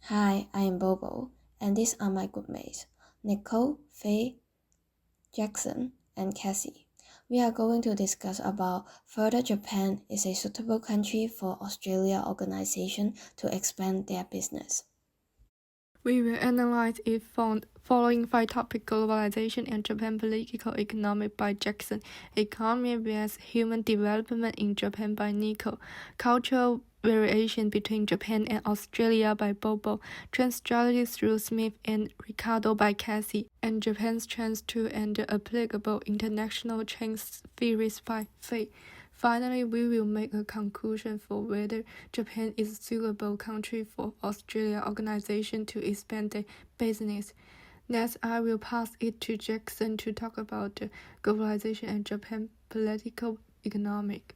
Hi, I am Bobo, and these are my good mates, Nicole, Faye, Jackson, and Cassie. We are going to discuss about whether Japan is a suitable country for Australia organization to expand their business. We will analyze it from following five topics: globalization and Japan, political economic by Jackson, economy vs human development in Japan by Nico, cultural variation between Japan and Australia by Bobo, trend strategies through Smith and Ricardo by Cassie, and Japan's trends to and applicable international trend theories by Faye. Finally, we will make a conclusion for whether Japan is a suitable country for Australia organization to expand their business. Next, I will pass it to Jackson to talk about the globalization and Japan political economic.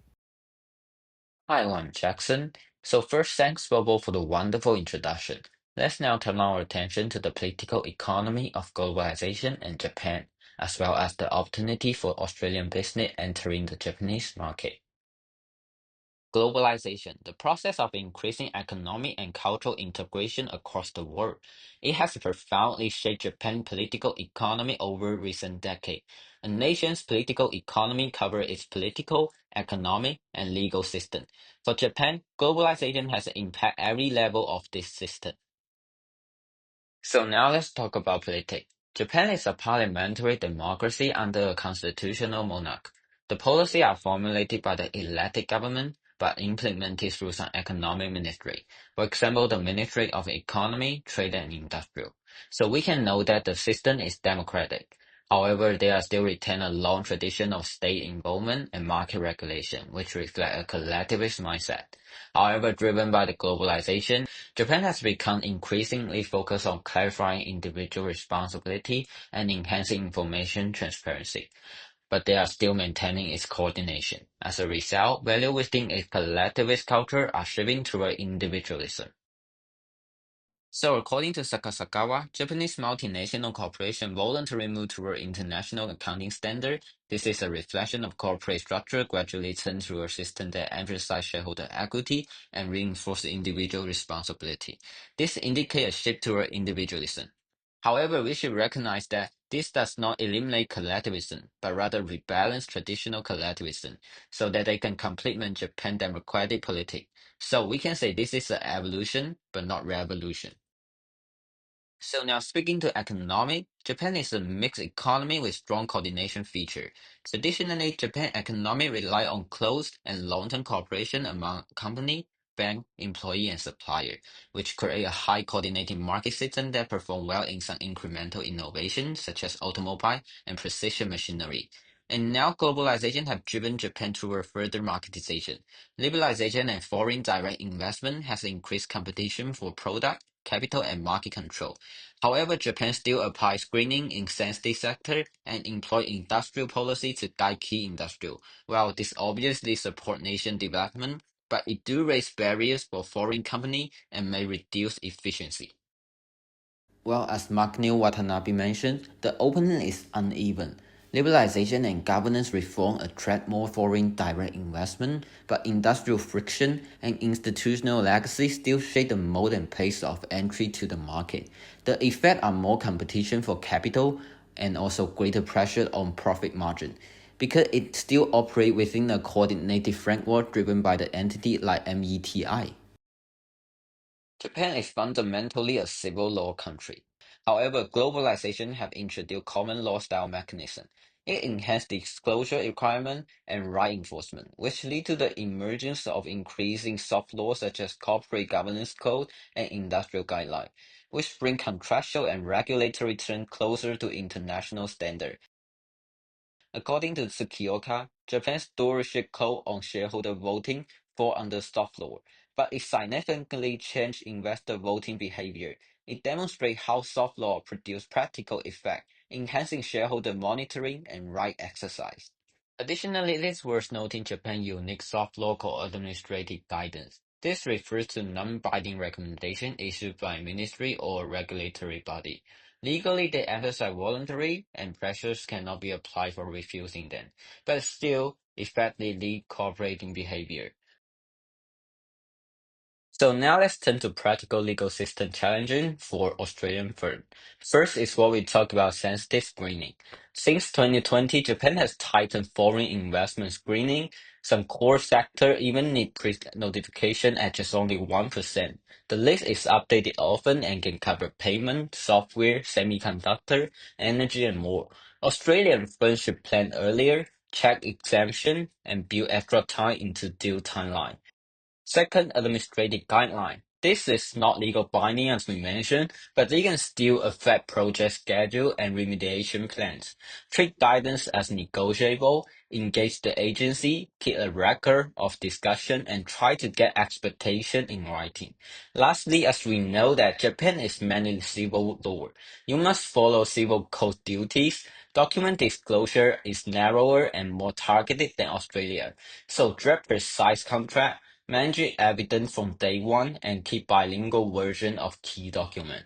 Hi, I'm Jackson. So first, thanks Bobo for the wonderful introduction. Let's now turn our attention to the political economy of globalization and Japan, as well as the opportunity for Australian business entering the Japanese market. Globalization, the process of increasing economic and cultural integration across the world. It has profoundly shaped Japan's political economy over recent decades. A nation's political economy covers its political, economic, and legal system. For Japan, globalization has impacted every level of this system. So now let's talk about politics. Japan is a parliamentary democracy under a constitutional monarch. The policies are formulated by the elected government but implemented through some economic ministry. For example, the Ministry of Economy, Trade and Industrial. So we can know that the system is democratic. However, there still retain a long tradition of state involvement and market regulation, which reflect a collectivist mindset. However, driven by the globalization, Japan has become increasingly focused on clarifying individual responsibility and enhancing information transparency, but they are still maintaining its coordination. As a result, values within its collectivist culture are shifting toward individualism. So, according to Sakasakawa, Japanese multinational corporation voluntarily moved toward international accounting standard. This is a reflection of corporate structure gradually turned to a system that emphasizes shareholder equity and reinforces individual responsibility. This indicates a shift toward individualism. However, we should recognize that this does not eliminate collectivism, but rather rebalance traditional collectivism so that they can complement Japan's democratic politics. So we can say this is an evolution, but not revolution. So now speaking to economic, Japan is a mixed economy with strong coordination feature. Traditionally, Japan economy rely on close and long-term cooperation among company, bank, employee, and supplier, which create a high coordinated market system that perform well in some incremental innovations such as automobile and precision machinery. And now globalization have driven Japan toward further marketization. Liberalization and foreign direct investment has increased competition for product, capital, and market control. However, Japan still applies screening in sensitive sector and employ industrial policy to guide key industrial. While this obviously support nation development, but it do raise barriers for foreign company and may reduce efficiency. Well, as Mark Neil Watanabe mentioned, the opening is uneven. Liberalization and governance reform attract more foreign direct investment, but industrial friction and institutional legacy still shape the mode and pace of entry to the market. The effect are more competition for capital and also greater pressure on profit margin because it still operate within a coordinated framework driven by the entity like METI. Japan is fundamentally a civil law country. However, globalization have introduced common law style mechanism. It enhanced disclosure requirement and right enforcement, which lead to the emergence of increasing soft laws such as corporate governance code and industrial guidelines, which bring contractual and regulatory terms closer to international standards. According to Tsukioka, Japan's stewardship code on shareholder voting fall under soft law, but it significantly changed investor voting behavior. It demonstrates how soft law produce practical effect, enhancing shareholder monitoring and right exercise. Additionally, it is worth noting Japan's unique soft local administrative guidance. This refers to non-binding recommendation issued by a ministry or regulatory body. Legally, they emphasize voluntary, and pressures cannot be applied for refusing them, but still effectively lead cooperating behavior. So now let's turn to practical legal system challenging for Australian firms. First is what we talk about sensitive screening. Since 2020, Japan has tightened foreign investment screening. Some core sectors even need pre-notification at just only 1%. The list is updated often and can cover payment, software, semiconductor, energy, and more. Australian firms should plan earlier, check exemption, and build extra time into deal timeline. Second, administrative guideline. This is not legal binding as we mentioned, but they can still affect project schedule and remediation plans. Treat guidance as negotiable, engage the agency, keep a record of discussion, and try to get expectation in writing. Lastly, as we know that Japan is mainly civil law, you must follow civil code duties. Document disclosure is narrower and more targeted than Australia. So draft precise contract, manage evidence from day one, and keep bilingual version of key document.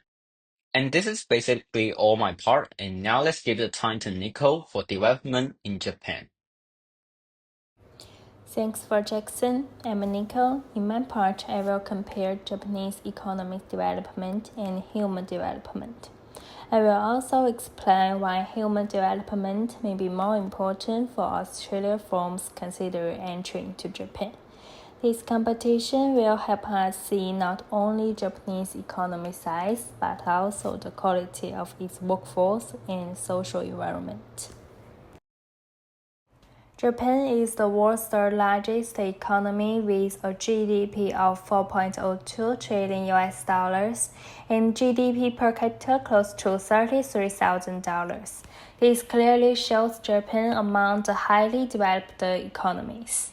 And this is basically all my part, and now let's give the time to Nico for development in Japan. Thanks for Jackson. I'm Nico. In my part, I will compare Japanese economic development and human development. I will also explain why human development may be more important for Australian firms considering entry into Japan. This competition will help us see not only Japanese economy size, but also the quality of its workforce and social environment. Japan is the world's third largest economy with a GDP of 4.02 trillion US dollars and GDP per capita close to $33,000. This clearly shows Japan among the highly developed economies.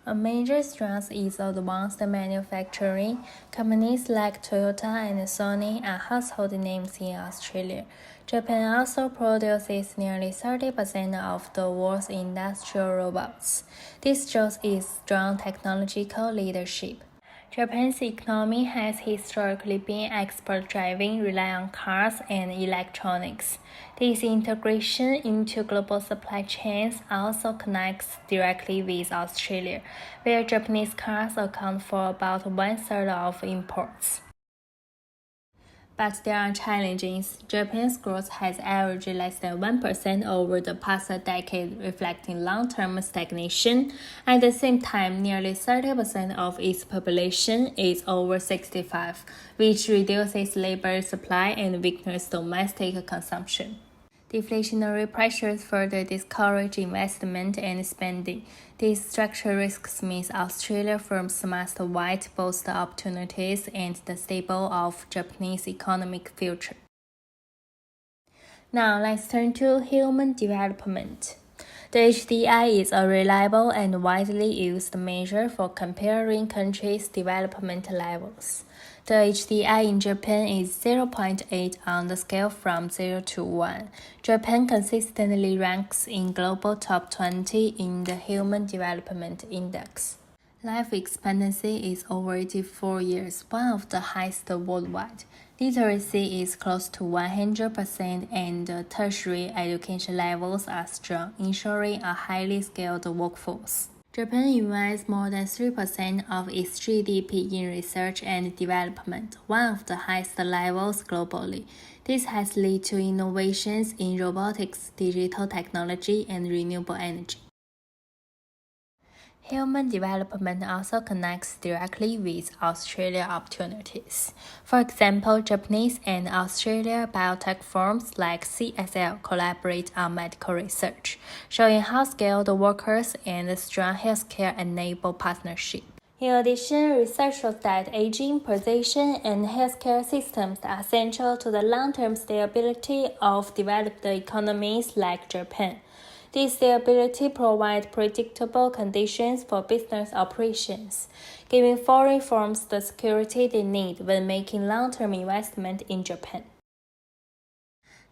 A major strength is advanced manufacturing. Companies like Toyota and Sony are household names in Australia. Japan also produces nearly 30% of the world's industrial robots. This shows its strong technological leadership. Japan's economy has historically been export-driven, relying on cars and electronics. This integration into global supply chains also connects directly with Australia, where Japanese cars account for about one-third of imports. But there are challenges. Japan's growth has averaged less than 1% over the past decade, reflecting long-term stagnation. At the same time, nearly 30% of its population is over 65, which reduces labor supply and weakens domestic consumption. Deflationary pressures further discourage investment and spending. These structural risks mean Australian firms must weigh both the opportunities and the stable of Japanese economic future. Now let's turn to human development. The HDI is a reliable and widely used measure for comparing countries' development levels. The HDI in Japan is 0.8 on the scale from 0 to 1. Japan consistently ranks in global top 20 in the Human Development Index. Life expectancy is over 84 years, one of the highest worldwide. Literacy is close to 100% and tertiary education levels are strong, ensuring a highly skilled workforce. Japan invests more than 3% of its GDP in research and development, one of the highest levels globally. This has led to innovations in robotics, digital technology, and renewable energy. Human development also connects directly with Australian opportunities. For example, Japanese and Australian biotech firms like CSL collaborate on medical research, showing how skilled workers and strong healthcare enable partnership. In addition, research shows that aging, precision, and healthcare systems are central to the long-term stability of developed economies like Japan. This stability provides predictable conditions for business operations, giving foreign firms the security they need when making long-term investment in Japan.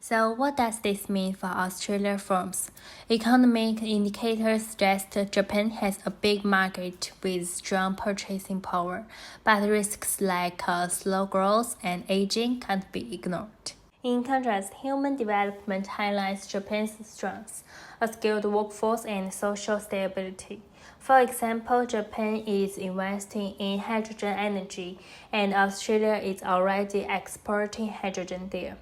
So what does this mean for Australian firms? Economic indicators suggest Japan has a big market with strong purchasing power, but risks like slow growth and aging can't be ignored. In contrast, human development highlights Japan's strengths, a skilled workforce and social stability. For example, Japan is investing in hydrogen energy, and Australia is already exporting hydrogen there.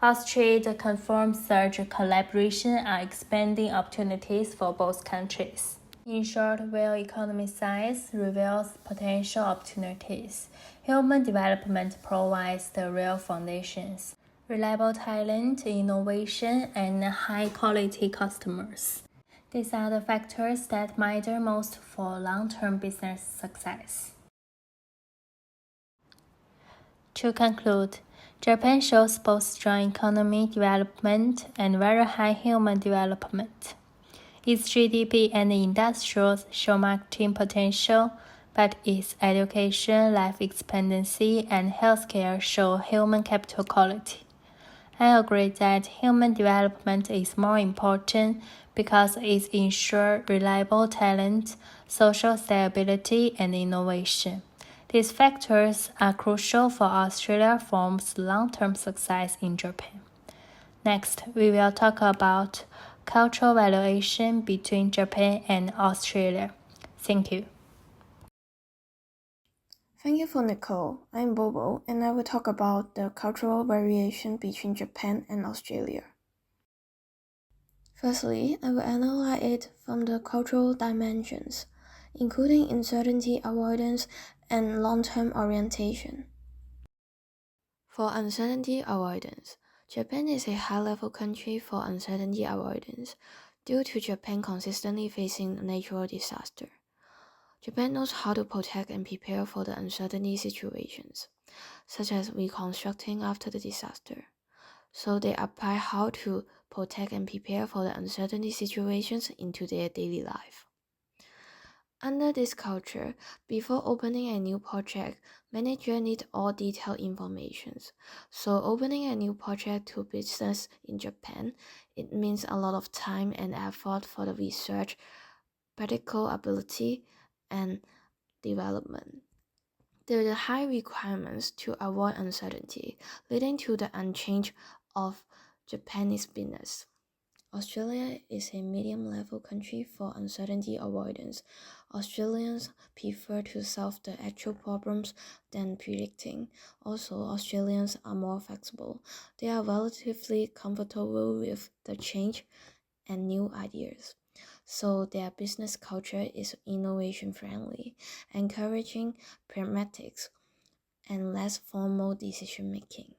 Australia's confirmed such collaboration are expanding opportunities for both countries. In short, where economic size reveals potential opportunities, human development provides the real foundations: reliable talent, innovation, and high-quality customers. These are the factors that matter most for long-term business success. To conclude, Japan shows both strong economic development and very high human development. Its GDP and industrials show marketing potential, but its education, life expectancy, and healthcare show human capital quality. I agree that human development is more important because it ensures reliable talent, social stability, and innovation. These factors are crucial for Australia Firm's long-term success in Japan. Next, we will talk about cultural valuation between Japan and Australia. Thank you. Thank you for Nicole. I'm Bobo, and I will talk about the cultural variation between Japan and Australia. Firstly, I will analyze it from the cultural dimensions, including uncertainty avoidance and long-term orientation. For uncertainty avoidance, Japan is a high-level country for uncertainty avoidance due to Japan consistently facing natural disaster. Japan knows how to protect and prepare for the uncertainty situations, such as reconstructing after the disaster. So they apply how to protect and prepare for the uncertainty situations into their daily life. Under this culture, before opening a new project, managers need all detailed information. So opening a new project to business in Japan, it means a lot of time and effort for the research, practical ability, and development. There are high requirements to avoid uncertainty, leading to the unchanged of Japanese business. Australia is a medium-level country for uncertainty avoidance. Australians prefer to solve the actual problems than predicting. Also, Australians are more flexible. They are relatively comfortable with the change and new ideas. So their business culture is innovation-friendly, encouraging pragmatics and less formal decision-making.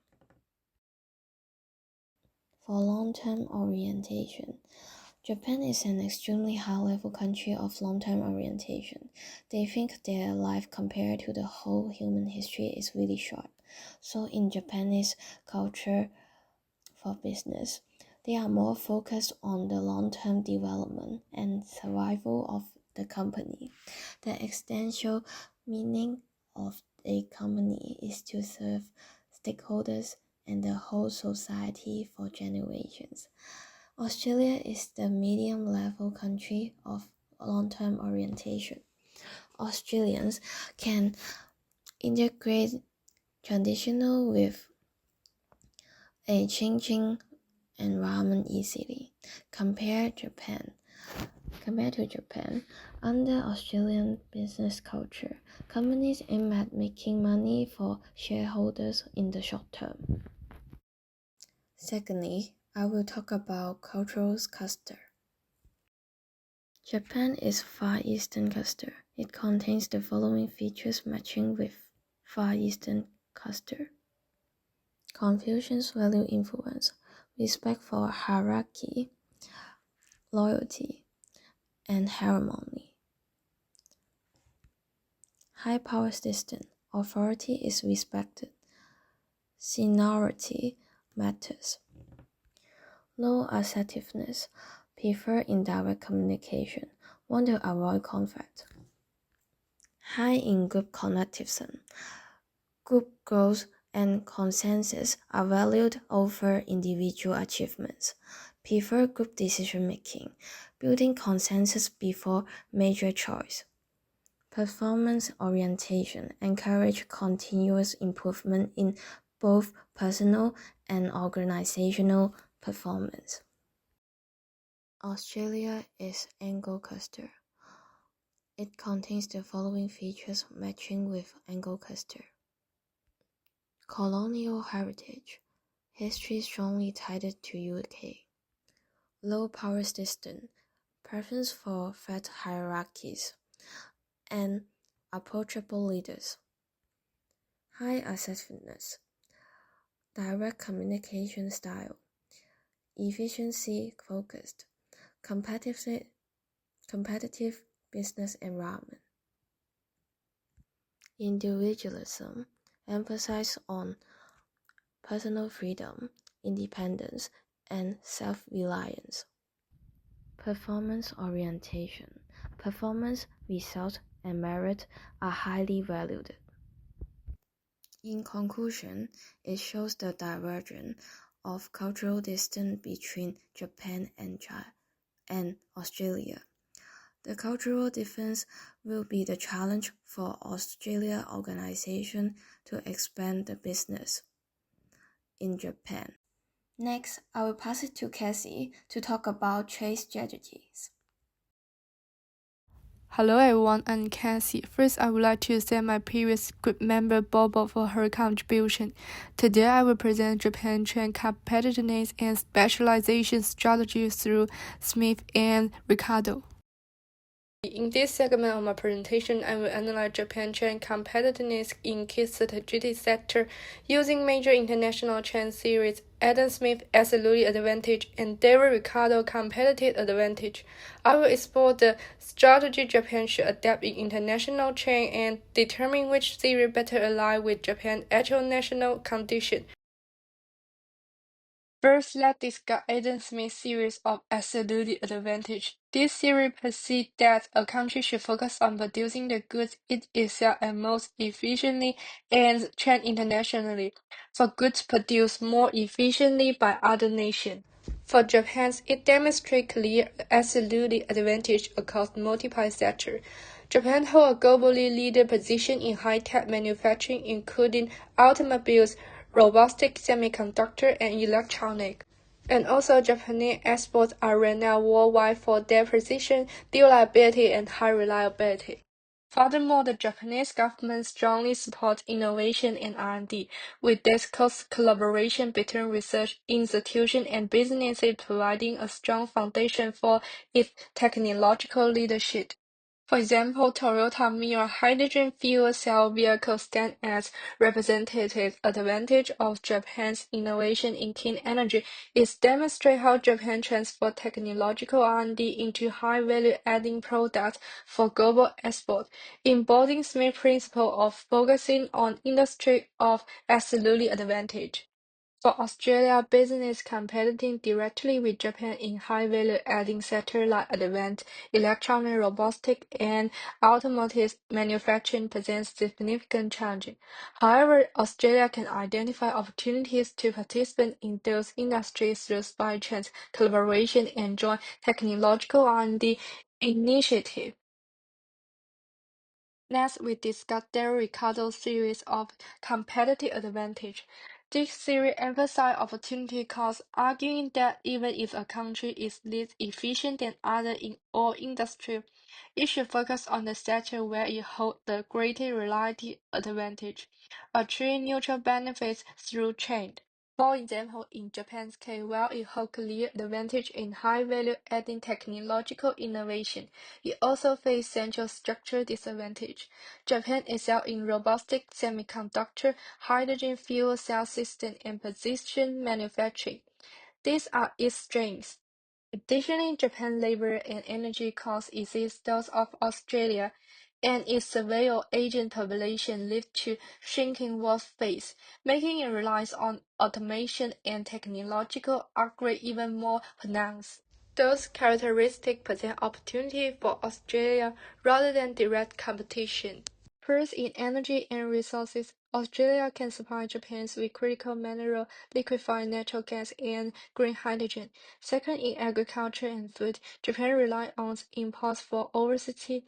For long-term orientation, Japan is an extremely high-level country of long-term orientation. They think their life compared to the whole human history is really short. So in Japanese culture for business, they are more focused on the long-term development and survival of the company. The essential meaning of a company is to serve stakeholders and the whole society for generations. Australia is the medium-level country of long-term orientation. Australians can integrate traditional with a changing environment easily. Compared to Japan, under Australian business culture, companies aim at making money for shareholders in the short term. Secondly, I will talk about cultural cluster. Japan is Far Eastern cluster. It contains the following features matching with Far Eastern cluster: Confucius value influence, respect for hierarchy, loyalty, and harmony. High power system, authority is respected. Seniority matters. Low assertiveness, prefer indirect communication, want to avoid conflict. High in group collectivism, group growth and consensus are valued over individual achievements. Prefer group decision making, building consensus before major choice. Performance orientation encourage continuous improvement in both personal and organizational performance. Australia is Anglo cluster. It contains the following features matching with angle cluster. Colonial heritage. History strongly tied to UK. Low power system. Preference for flat hierarchies and approachable leaders. High assertiveness. Direct communication style. Efficiency focused. Competitive business environment. Individualism. Emphasis on personal freedom, independence, and self-reliance. Performance orientation. Performance, result, and merit are highly valued. In conclusion, it shows the divergence of cultural distance between Japan and Australia. The cultural difference will be the challenge for Australia organization to expand the business in Japan. Next, I will pass it to Cassie to talk about trade strategies. Hello everyone, I'm Cassie. First, I would like to thank my previous group member Bobo for her contribution. Today, I will present Japan trade competitiveness and specialization strategies through Smith and Ricardo. In this segment of my presentation, I will analyze Japan trade competitiveness in key strategic sectors using major international trade series, Adam Smith absolute advantage, and David Ricardo competitive advantage. I will explore the strategy Japan should adapt in international trade and determine which series better align with Japan's actual national condition. First, let's discuss Adam Smith's series of absolute advantage. This series posits that a country should focus on producing the goods it itself and most efficiently and trade internationally for goods produced more efficiently by other nations. For Japan, it demonstrates clear absolute advantage across multiple sectors. Japan holds a globally leader position in high-tech manufacturing, including automobiles, robotics, semiconductor, and electronic. And also, Japanese exports are renowned worldwide for their precision, durability, and high reliability. Furthermore, the Japanese government strongly supports innovation and R&D, with this close collaboration between research institutions and businesses providing a strong foundation for its technological leadership. For example, Toyota Mirai hydrogen fuel cell vehicle stand as representative advantage of Japan's innovation in clean energy. It demonstrates how Japan transfers technological R&D into high-value adding products for global export, embodying Smith's principle of focusing on industry of absolute advantage. For Australia, business competing directly with Japan in high-value adding sectors like advanced electronic, robotics, and automotive manufacturing presents significant challenges. However, Australia can identify opportunities to participate in those industries through supply chain collaboration and joint technological R&D initiatives. Next, we discuss Del Ricardo's series of competitive advantage. This series emphasizes opportunity cost, arguing that even if a country is less efficient than others in all industries, it should focus on the sector where it holds the greatest reliability advantage, achieving neutral benefits through trade. For example, in Japan's case, while it holds clear advantage in high-value adding technological innovation, it also faces central structural disadvantage. Japan excels in robotics, semiconductor, hydrogen fuel cell system, and precision manufacturing. These are its strengths. Additionally, Japan's labor and energy costs exceed those of Australia, and its surveillance agent population leads to shrinking workforce, making its reliance on automation and technological upgrade even more pronounced. Those characteristics present opportunity for Australia rather than direct competition. First, in energy and resources, Australia can supply Japan with critical mineral, liquefied natural gas, and green hydrogen. Second, in agriculture and food, Japan relies on imports for over 60%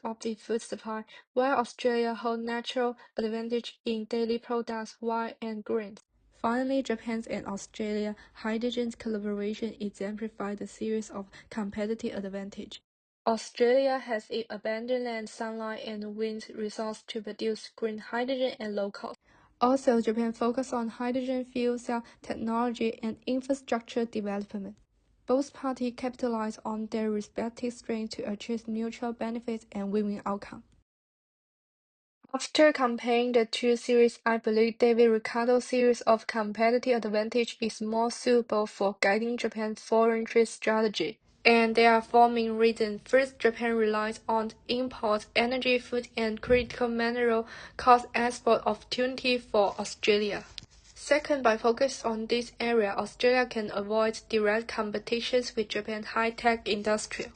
of the food supply, while Australia holds natural advantage in daily products, wine, and grains. Finally, Japan's and Australia hydrogen collaboration exemplifies the series of competitive advantage. Australia has abundant sunlight and wind resources to produce green hydrogen at low cost. Also, Japan focused on hydrogen fuel cell technology and infrastructure development. Both parties capitalized on their respective strengths to achieve mutual benefits and win-win outcomes. After comparing the two series, I believe David Ricardo's series of competitive advantage is more suitable for guiding Japan's foreign trade strategy. And there are four main reasons. First, Japan relies on import, energy, food, and critical mineral cost export opportunity for Australia. Second, by focus on this area, Australia can avoid direct competitions with Japan's high-tech industry.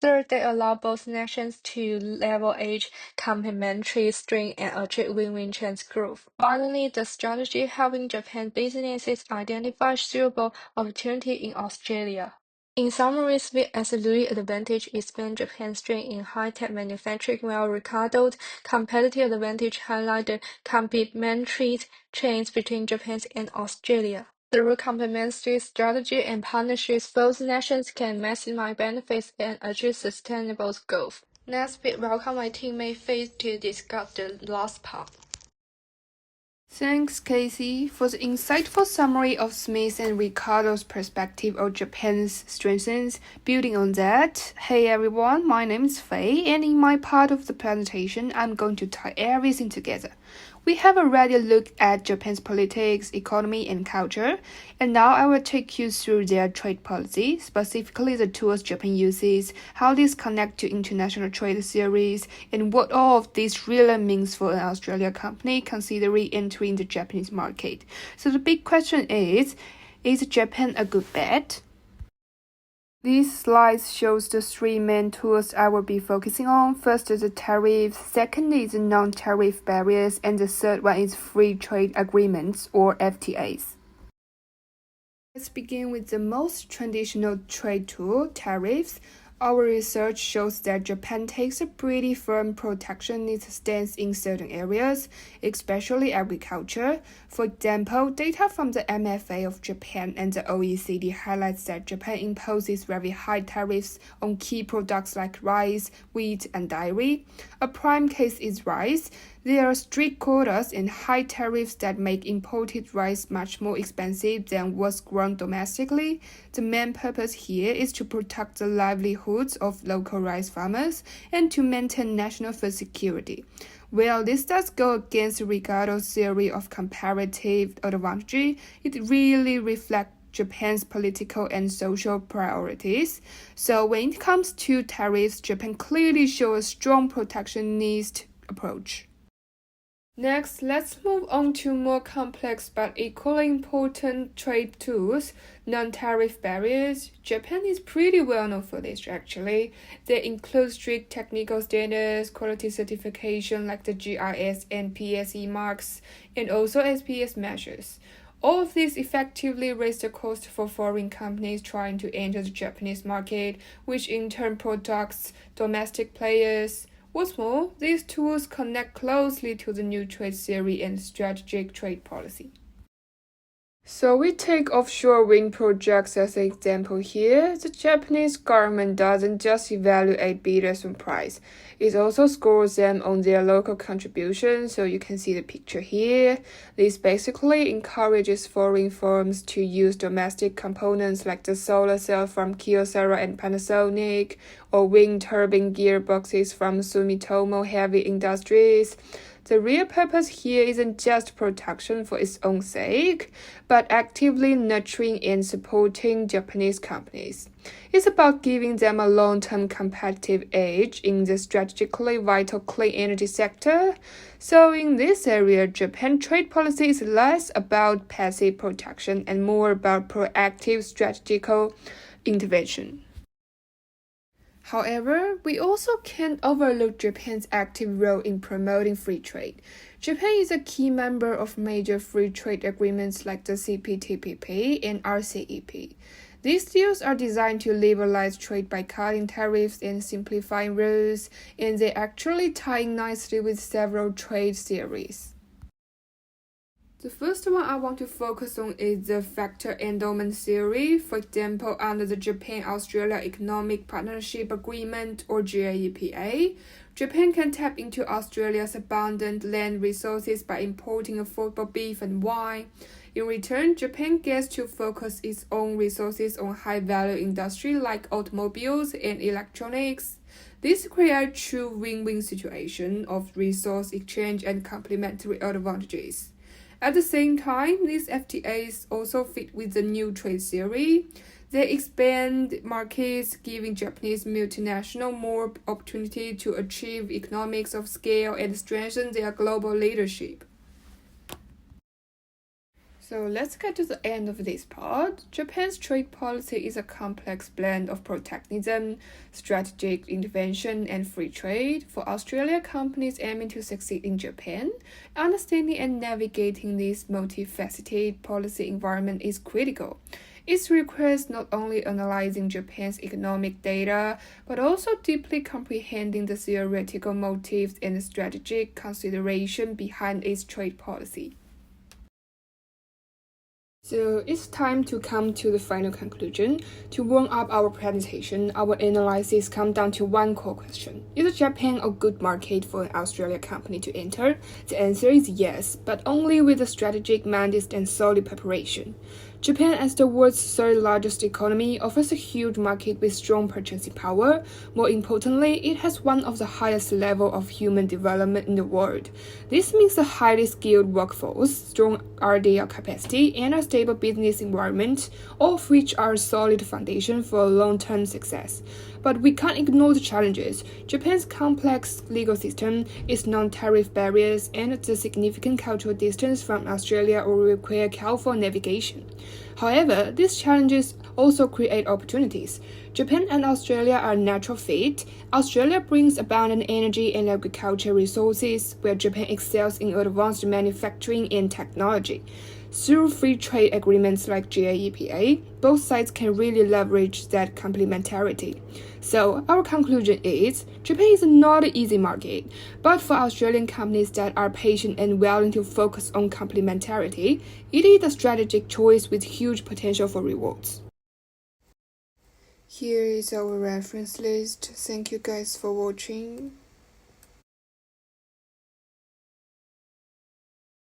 Third, they allow both nations to leverage complementary strengths and achieve win-win chance growth. Finally, the strategy helping Japan businesses identify suitable opportunity in Australia. In summary, we absolutely advantage expand Japan's strength in high-tech manufacturing, while Ricardo's competitive advantage highlight the complementary chains between Japan and Australia. Through complementary strategy and partnerships, both nations can maximize benefits and achieve sustainable growth. Next, we welcome my teammate Faith to discuss the last part. Thanks, Casey, for the insightful summary of Smith and Ricardo's perspective of Japan's strengths. Building on that, hey everyone, my name is Faye, and in my part of the presentation, I'm going to tie everything together. We have already looked at Japan's politics, economy, and culture, and now I will take you through their trade policy, specifically the tools Japan uses, how these connect to international trade theories, and what all of this really means for an Australian company considering entering the Japanese market. So the big question is Japan a good bet? This slide shows the three main tools I will be focusing on. First is the tariffs, second is the non-tariff barriers, and the third one is free trade agreements or FTAs. Let's begin with the most traditional trade tool, tariffs. Our research shows that Japan takes a pretty firm protectionist stance in certain areas, especially agriculture. For example, data from the MFA of Japan and the OECD highlights that Japan imposes very high tariffs on key products like rice, wheat, and dairy. A prime case is rice. There are strict quotas and high tariffs that make imported rice much more expensive than what's grown domestically. The main purpose here is to protect the livelihoods of local rice farmers and to maintain national food security. While this does go against Ricardo's theory of comparative advantage, it really reflects Japan's political and social priorities. So when it comes to tariffs, Japan clearly shows a strong protectionist approach. Next, let's move on to more complex but equally important trade tools, non-tariff barriers. Japan is pretty well known for this actually. They include strict technical standards, quality certification like the GIS and PSE marks, and also SPS measures. All of these effectively raise the cost for foreign companies trying to enter the Japanese market, which in turn protects domestic players. What's more, these tools connect closely to the new trade theory and strategic trade policy. So we take offshore wind projects as an example here. The Japanese government doesn't just evaluate bidders on price. It also scores them on their local contribution, so you can see the picture here. This basically encourages foreign firms to use domestic components like the solar cell from Kyocera and Panasonic, or wind turbine gearboxes from Sumitomo Heavy Industries. The real purpose here isn't just protection for its own sake, but actively nurturing and supporting Japanese companies. It's about giving them a long-term competitive edge in the strategically vital clean energy sector. So in this area, Japan trade policy is less about passive protection and more about proactive strategical intervention. However, we also can't overlook Japan's active role in promoting free trade. Japan is a key member of major free trade agreements like the CPTPP and RCEP. These deals are designed to liberalize trade by cutting tariffs and simplifying rules, and they actually tie in nicely with several trade theories. The first one I want to focus on is the factor endowment theory. For example, under the Japan-Australia Economic Partnership Agreement, or GAEPA, Japan can tap into Australia's abundant land resources by importing affordable beef and wine. In return, Japan gets to focus its own resources on high-value industry like automobiles and electronics. This creates a true win-win situation of resource exchange and complementary advantages. At the same time, these FTAs also fit with the new trade theory. They expand markets, giving Japanese multinationals more opportunity to achieve economies of scale and strengthen their global leadership. So let's get to the end of this part. Japan's trade policy is a complex blend of protectionism, strategic intervention, and free trade. For Australian companies aiming to succeed in Japan, understanding and navigating this multifaceted policy environment is critical. It requires not only analyzing Japan's economic data, but also deeply comprehending the theoretical motives and strategic consideration behind its trade policy. So it's time to come to the final conclusion. To warm up our presentation, our analysis comes down to one core question. Is Japan a good market for an Australian company to enter? The answer is yes, but only with a strategic mandate and solid preparation. Japan, as the world's third largest economy, offers a huge market with strong purchasing power. More importantly, it has one of the highest levels of human development in the world. This means a highly skilled workforce, strong R&D capacity, and a stable business environment, all of which are a solid foundation for long-term success. But we can't ignore the challenges. Japan's complex legal system, its non-tariff barriers, and the significant cultural distance from Australia will require careful navigation. However, these challenges also create opportunities. Japan and Australia are a natural fit. Australia brings abundant energy and agricultural resources, where Japan excels in advanced manufacturing and technology. Through free trade agreements like GAEPA, both sides can really leverage that complementarity. So, our conclusion is, Japan is not an easy market, but for Australian companies that are patient and willing to focus on complementarity, it is a strategic choice with huge potential for rewards. Here is our reference list. Thank you guys for watching.